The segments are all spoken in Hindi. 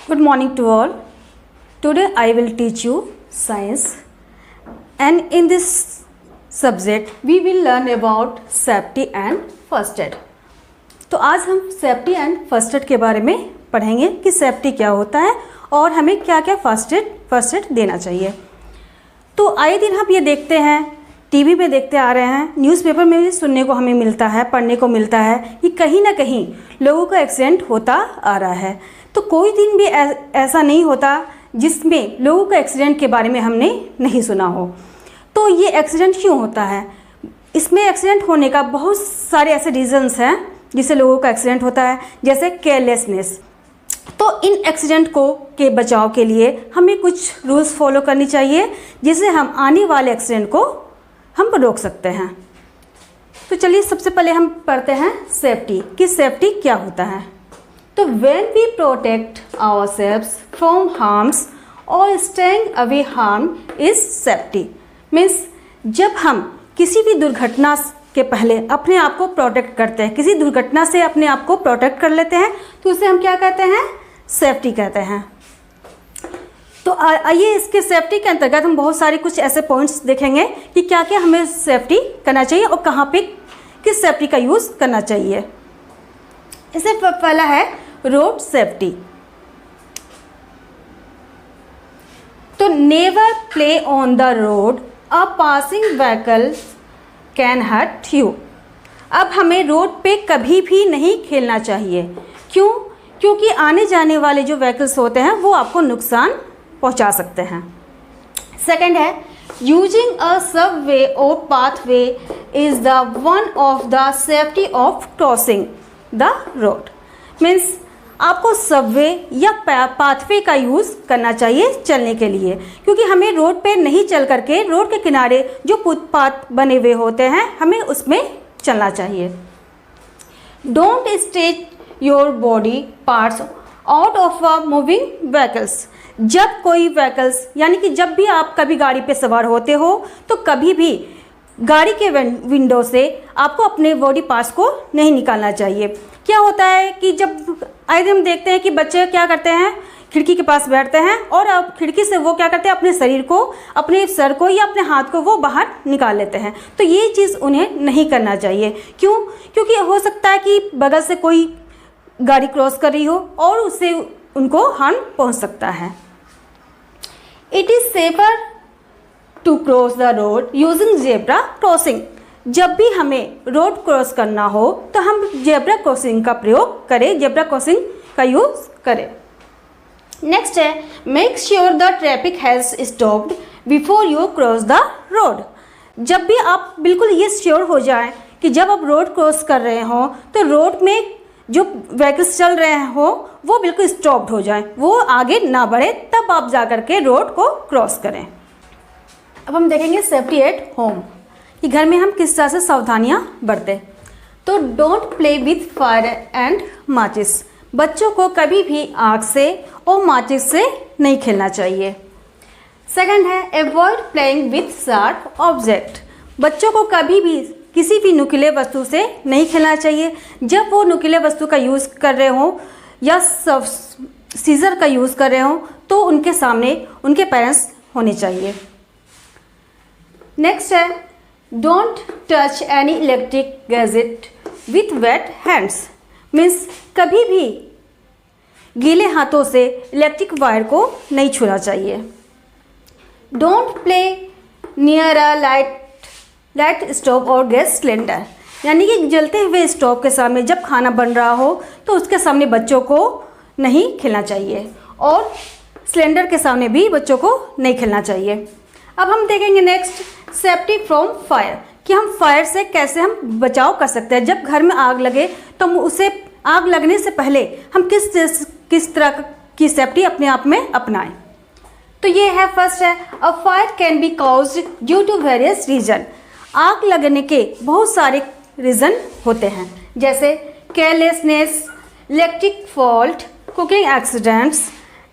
Good morning to all. Today I will teach you science, and in this subject we will learn about safety and first aid. तो आज हम सेफ्टी एंड फर्स्ट एड के बारे में पढ़ेंगे कि सेफ्टी क्या होता है और हमें क्या क्या फर्स्ट एड देना चाहिए। तो आए दिन हम ये देखते हैं, टीवी में देखते आ रहे हैं, न्यूज़पेपर में भी सुनने को हमें मिलता है, पढ़ने को मिलता है कि कहीं ना कहीं लोगों का एक्सीडेंट होता आ रहा है। तो कोई दिन भी ऐसा नहीं होता जिसमें लोगों का एक्सीडेंट के बारे में हमने नहीं सुना हो। तो ये एक्सीडेंट क्यों होता है? इसमें एक्सीडेंट होने का बहुत सारे ऐसे रीजंस हैं जिससे लोगों का एक्सीडेंट होता है, जैसे केयरलेसनेस। तो इन एक्सीडेंट के बचाव के लिए हमें कुछ रूल्स फॉलो करनी चाहिए जिससे हम आने वाले एक्सीडेंट को हम रोक सकते हैं। तो चलिए सबसे पहले हम पढ़ते हैं सेफ्टी कि सेफ्टी क्या होता है। तो when we protect ourselves from harms और staying away harm is safety. Means जब हम किसी भी दुर्घटना के पहले अपने आप को प्रोटेक्ट करते हैं, किसी दुर्घटना से अपने आप को प्रोटेक्ट कर लेते हैं, तो उसे हम क्या कहते हैं? सेफ्टी कहते हैं। तो आइए इसके सेफ्टी के अंतर्गत हम बहुत सारे कुछ ऐसे पॉइंट्स देखेंगे कि क्या क्या हमें सेफ्टी करना चाहिए और कहाँ पे किस सेफ्टी का यूज़ करना चाहिए। इससे पहला है रोड सेफ्टी। तो never play on the road, a passing vehicle can hurt you. अब हमें रोड पे कभी भी नहीं खेलना चाहिए। क्यों? क्योंकि आने जाने वाले जो व्हीकल्स होते हैं वो आपको नुकसान पहुंचा सकते हैं। सेकंड है यूजिंग अ सबवे और pathway is the one of the safety of crossing the road. Means आपको सबवे या पाथवे का यूज़ करना चाहिए चलने के लिए, क्योंकि हमें रोड पे नहीं चल करके रोड के किनारे जो फुटपाथ बने हुए होते हैं हमें उसमें चलना चाहिए। Don't stretch your body parts out of a moving vehicles. जब कोई व्हीकल्स यानी कि जब भी आप कभी गाड़ी पे सवार होते हो तो कभी भी गाड़ी के विंडो से आपको अपने बॉडी पार्ट्स को नहीं निकालना चाहिए। क्या होता है कि जब आए दिन हम देखते हैं कि बच्चे क्या करते हैं, खिड़की के पास बैठते हैं और अब खिड़की से वो क्या करते हैं, अपने शरीर को, अपने सर को या अपने हाथ को वो बाहर निकाल लेते हैं। तो ये चीज़ उन्हें नहीं करना चाहिए। क्यों? क्योंकि हो सकता है कि बगल से कोई गाड़ी क्रॉस कर रही हो और उससे उनको हार्म पहुंच सकता है। It is safer to cross the road using zebra crossing. जब भी हमें रोड क्रॉस करना हो तो हम जेब्रा क्रॉसिंग का प्रयोग करें, जेब्रा क्रॉसिंग का यूज़ करें। नेक्स्ट है make sure the traffic has stopped before you cross the road. जब भी आप बिल्कुल ये श्योर हो जाएं कि जब आप रोड क्रॉस कर रहे हो तो रोड में जो व्हीकल्स चल रहे हो वो बिल्कुल स्टॉप्ड हो जाएं, वो आगे ना बढ़े, तब आप जा कर के रोड को क्रॉस करें। अब हम देखेंगे सेफ्टी एट होम कि घर में हम किस तरह से सावधानियां बरतें। तो don't play with fire and माचिस। बच्चों को कभी भी आग से और माचिस से नहीं खेलना चाहिए। सेकंड है avoid playing with sharp object. बच्चों को कभी भी किसी भी नुकीले वस्तु से नहीं खेलना चाहिए। जब वो नुकीले वस्तु का यूज़ कर रहे हों या सीजर का यूज़ कर रहे हों तो उनके सामने उनके पेरेंट्स होने चाहिए। नेक्स्ट है don't touch any electric gadget with wet hands. Means कभी भी गीले हाथों से इलेक्ट्रिक वायर को नहीं छूना चाहिए। Don't play near a light stove और गैस सिलेंडर। यानी कि जलते हुए स्टोव के सामने जब खाना बन रहा हो तो उसके सामने बच्चों को नहीं खेलना चाहिए और सिलेंडर के सामने भी बच्चों को नहीं खेलना चाहिए। अब हम देखेंगे नेक्स्ट सेफ्टी फ्रॉम फायर कि हम फायर से कैसे हम बचाव कर सकते हैं। जब घर में आग लगे तो उसे आग लगने से पहले हम किस तरह की सेफ्टी अपने आप में अपनाएं। तो ये है फर्स्ट है a fire can be caused due to various reason. आग लगने के बहुत सारे रीज़न होते हैं, जैसे carelessness, electric fault, cooking accidents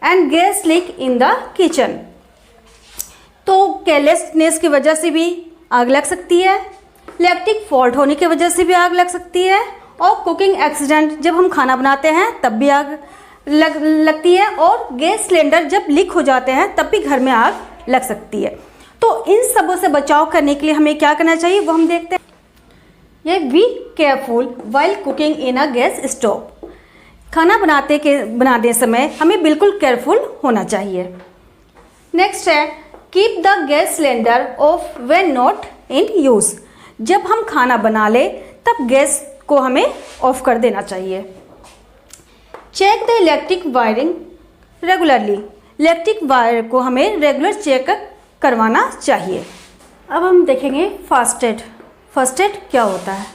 and gas leak in the kitchen. तो केयरलेसनेस की वजह से भी आग लग सकती है, इलेक्ट्रिक फॉल्ट होने की वजह से भी आग लग सकती है और कुकिंग एक्सीडेंट जब हम खाना बनाते हैं तब भी आग लगती है और गैस सिलेंडर जब लीक हो जाते हैं तब भी घर में आग लग सकती है। तो इन सबों से बचाव करने के लिए हमें क्या करना चाहिए वो हम देखते हैं। ये be careful while cooking in a gas stove. खाना बनाते समय हमें बिल्कुल केयरफुल होना चाहिए। नेक्स्ट है keep the gas cylinder of when not in use. जब हम खाना बना ले तब गैस को हमें ऑफ कर देना चाहिए। Check the electric wiring regularly. Electric wire को हमें रेगुलर चेक करवाना चाहिए। अब हम देखेंगे फर्स्ट एड। फर्स्ट एड क्या होता है?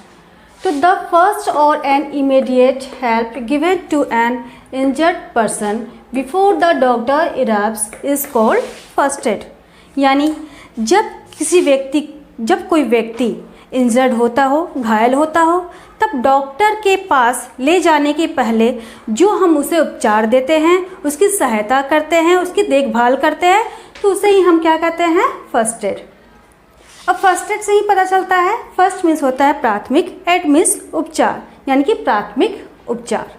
तो द फर्स्ट और an immediate help given to an injured person before the doctor arrives is called first aid. यानी जब कोई व्यक्ति इंजर्ड होता हो, घायल होता हो, तब डॉक्टर के पास ले जाने के पहले जो हम उसे उपचार देते हैं, उसकी सहायता करते हैं, उसकी देखभाल करते हैं, तो उसे ही हम क्या कहते हैं? First aid. अब फर्स्ट एड से ही पता चलता है, फर्स्ट मीन्स होता है प्राथमिक, एड मीन्स उपचार, यानी कि प्राथमिक उपचार।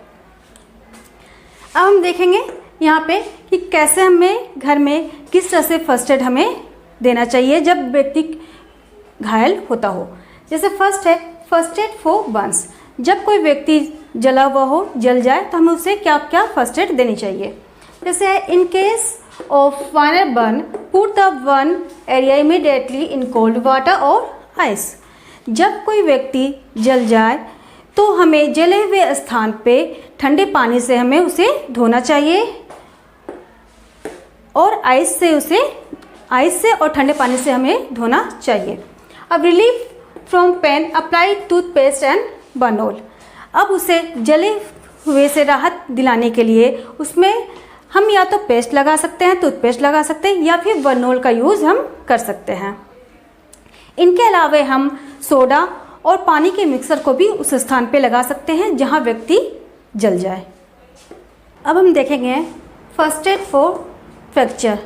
अब हम देखेंगे यहाँ पे कि कैसे हमें घर में किस तरह से फर्स्ट एड हमें देना चाहिए जब व्यक्ति घायल होता हो। जैसे फर्स्ट है फर्स्ट एड फॉर बर्न्स। जब कोई व्यक्ति जला हुआ हो, जल जाए, तो हमें उसे क्या क्या फर्स्ट एड देनी चाहिए। जैसे in case of final burn put the burn area immediately in cold water और आइस। जब कोई व्यक्ति जल जाए तो हमें जले हुए स्थान पे ठंडे पानी से हमें उसे धोना चाहिए और आइस से और ठंडे पानी से हमें धोना चाहिए। अब relief from pain apply toothpaste and Burnol. अब उसे जले हुए से राहत दिलाने के लिए उसमें हम या तो पेस्ट लगा सकते हैं, टूथपेस्ट लगा सकते हैं, या फिर बर्नोल का यूज़ हम कर सकते हैं। इनके अलावा हम सोडा और पानी के मिक्सर को भी उस स्थान पे लगा सकते हैं जहां व्यक्ति जल जाए। अब हम देखेंगे फर्स्ट एड फॉर फ्रैक्चर।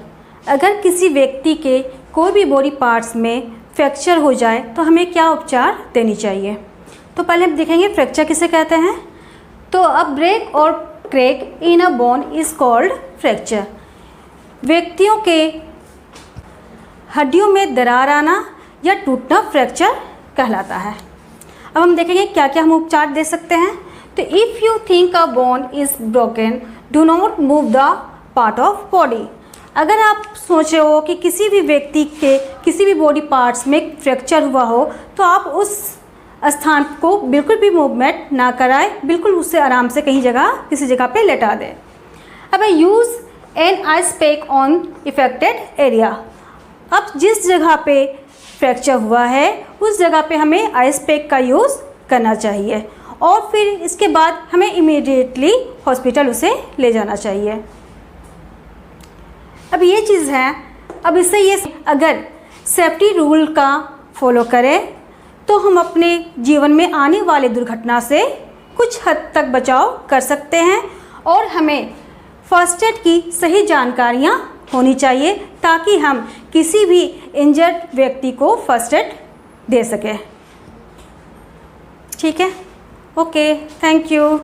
अगर किसी व्यक्ति के कोई भी बॉडी पार्ट्स में फ्रैक्चर हो जाए तो हमें क्या उपचार देनी चाहिए। तो पहले हम देखेंगे फ्रैक्चर किसे कहते हैं। तो अ ब्रेक और crack in a bone is called fracture. व्यक्तियों के हड्डियों में दरार आना या टूटना फ्रैक्चर कहलाता है। अब हम देखेंगे क्या क्या हम उपचार दे सकते हैं। तो if you think a bone is broken do not move the part of body. अगर आप सोच रहे हो कि किसी भी व्यक्ति के किसी भी बॉडी पार्ट्स में फ्रैक्चर हुआ हो तो आप उस स्थान को बिल्कुल भी मूवमेंट ना कराएं, बिल्कुल उससे आराम से किसी जगह पे लेटा दें। अब use an ice pack on affected area. अब जिस जगह पे फ्रैक्चर हुआ है उस जगह पे हमें आइस पैक का यूज़ करना चाहिए और फिर इसके बाद हमें इमीडिएटली हॉस्पिटल उसे ले जाना चाहिए। अब ये चीज़ है, अब इससे ये अगर सेफ्टी रूल का फॉलो करें तो हम अपने जीवन में आने वाले दुर्घटना से कुछ हद तक बचाव कर सकते हैं और हमें फर्स्ट एड की सही जानकारियाँ होनी चाहिए ताकि हम किसी भी इंजर्ड व्यक्ति को फर्स्ट एड दे सकें। ठीक है, ओके, थैंक यू।